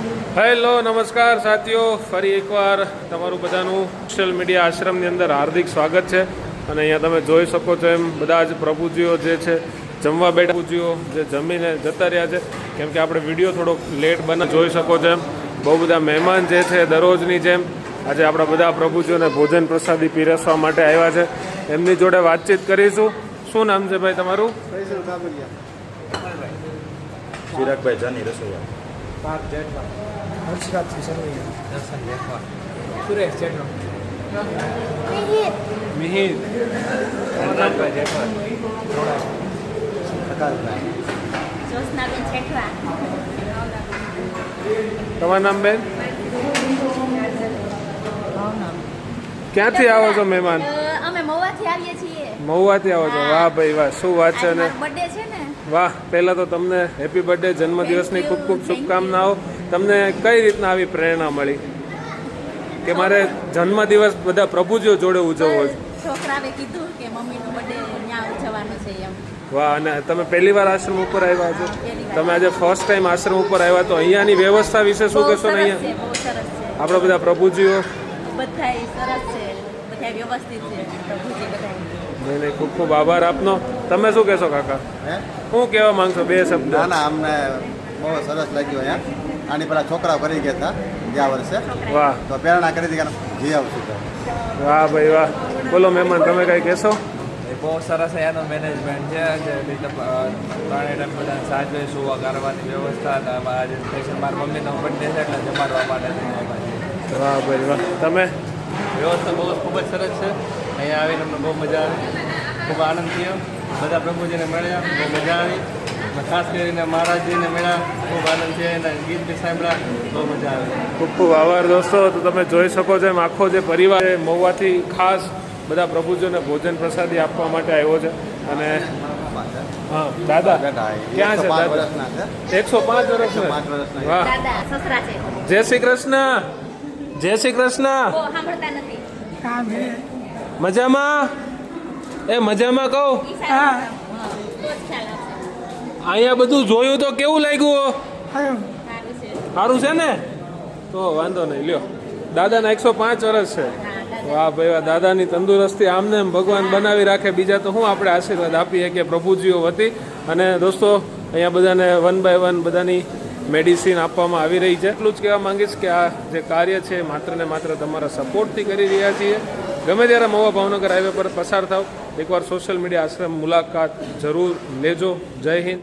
Hello નમસ્કાર સાથીઓ, ફરી એકવાર તમારું બધાનું સોશિયલ મીડિયા આશ્રમની અંદર હાર્દિક સ્વાગત છે. અને અહીંયા તમે જોઈ શકો છો એમ બધા જ પ્રભુજીઓ જે છે જમવા બેઠા પ્રભુજીઓ જે જમીને જતા રહ્યા છે, કેમ કે આપણે વિડીયો થોડોક લેટ જોઈ શકો છો એમ બહુ બધા મહેમાન જે છે દરરોજની જેમ આજે આપણા બધા પ્રભુજીઓને ભોજન પ્રસાદી પીરસવા માટે આવ્યા છે. એમની જોડે વાતચીત કરીશું. શું નામ છે ભાઈ તમારું? ચિરાગભાઈ જાની રસોઈયા. મિહિર તમારું નામ બેન? ક્યાંથી આવો છો મહેમાન? અમે મહુવાથી આવીએ છીએ. મહુવાથી આવો છો? વાહ ભાઈ વાહ, શું વાત છે. ને બર્થડે છે ને. વાહ, પહેલાં તો તમને હેપી બર્થડે, જન્મદિવસની ખૂબ ખૂબ શુભકામનાઓ. તમને કઈ રીતના આવી પ્રેરણા મળી કે મારે જન્મદિવસ બધા પ્રભુજીઓ જોડે ઉજવવો છે? છોકરાએ કીધું કે મમ્મીનો બર્થડે ત્યાં ઉજવવાનો છે એમ. વાહ, અને તમે પહેલી વાર આશ્રમ ઉપર આવ્યા છો? તમે આજે ફર્સ્ટ ટાઈમ આશ્રમ ઉપર આવ્યા, તો અહીંયાની વ્યવસ્થા વિશે શું કહેશો ને? અહીંયા બહુ સરસ છે. આપણા બધા પ્રભુજીઓ બધાય સરસ છે, બધા વ્યવસ્થિત છે પ્રભુજી બધા. નહીં નહીં, ખૂબ ખૂબ આભાર આપનો. તમે શું કહેશો કાકા? શું કહેવા માંગશો બે શબ્દ? ના ના, અમને બહુ સરસ લાગ્યું અહીંયા. આની પેલા છોકરાઓ કરી ગયા હતા ગયા વર્ષે, વાહ, તો પ્રેરણા કરી હતી કે જઈ આવશું. વાહ ભાઈ વાહ. બોલો મહેમાન, તમે કંઈ કહેશો? એ બહુ સરસ અહીંયાનું મેનેજમેન્ટ છે, જે રીતે ત્રણેય ટાઈમ બધા સાંજે સુવા કરવાની વ્યવસ્થા. અને આજે સ્પેશિયલ મારી મમ્મીનો બર્થડે છે એટલે જમાડવા માટે. વાહ ભાઈ વાહ. તમે? વ્યવસ્થા ખૂબ જ સરસ છે. અહીંયા આવીને અમને બહુ મજા આવી, ખૂબ આનંદ થયો. બધા પ્રભુજીને મળ્યા, બહુ મજા આવી. અને ખાસ કરીને મહારાજજીને મળ્યા, ખૂબ આનંદ છે. એના ગીત બી સાંભળ્યા, બહુ મજા આવી. ખૂબ ખૂબ આભાર દોસ્તો. તો તમે જોઈ શકો છો એમ આખો જે પરિવાર મહુવાથી ખાસ બધા પ્રભુજીઓને ભોજન પ્રસાદી આપવા માટે આવ્યો છે. અને હા, દાદા ક્યાં છે? દાદા 105 વર્ષના. વાહ, દાદા સસરા છે. જય શ્રી કૃષ્ણ. જય શ્રી કૃષ્ણ. બહુ સાંભળતા નથી. મજામાં? એ મજામાં કહું? તો જ ખ્યાલ આવશે. અહીંયા બધું જોયું તો કેવું લાગ્યું? સારું છે. સારું છે ને? તો વાંધો નહીં, લ્યો. દાદાના 105 વર્ષ છે. વાહ ભાઈ વાહ. દાદાની તંદુરસ્તી આમને એમ ભગવાન બનાવી રાખે. બીજા તો શું આપણે આશીર્વાદ આપીએ કે પ્રભુજીઓ વતી. અને દોસ્તો, અહીંયા બધાને 1 બાય 1 બધાની મેડિસિન આપવામાં આવી રહી છે. એટલું જ કહેવા માંગીશ કે આ જે કાર્ય છે માત્ર ને માત્ર તમારા સપોર્ટથી કરી રહ્યા છીએ. ગમે ત્યારે મહુવા ભાવનગર હાઈવે પર પસાર થાવ, એકવાર સોશિયલ મીડિયા આશ્રમ મુલાકાત જરૂર લેજો. જય હિન્દ.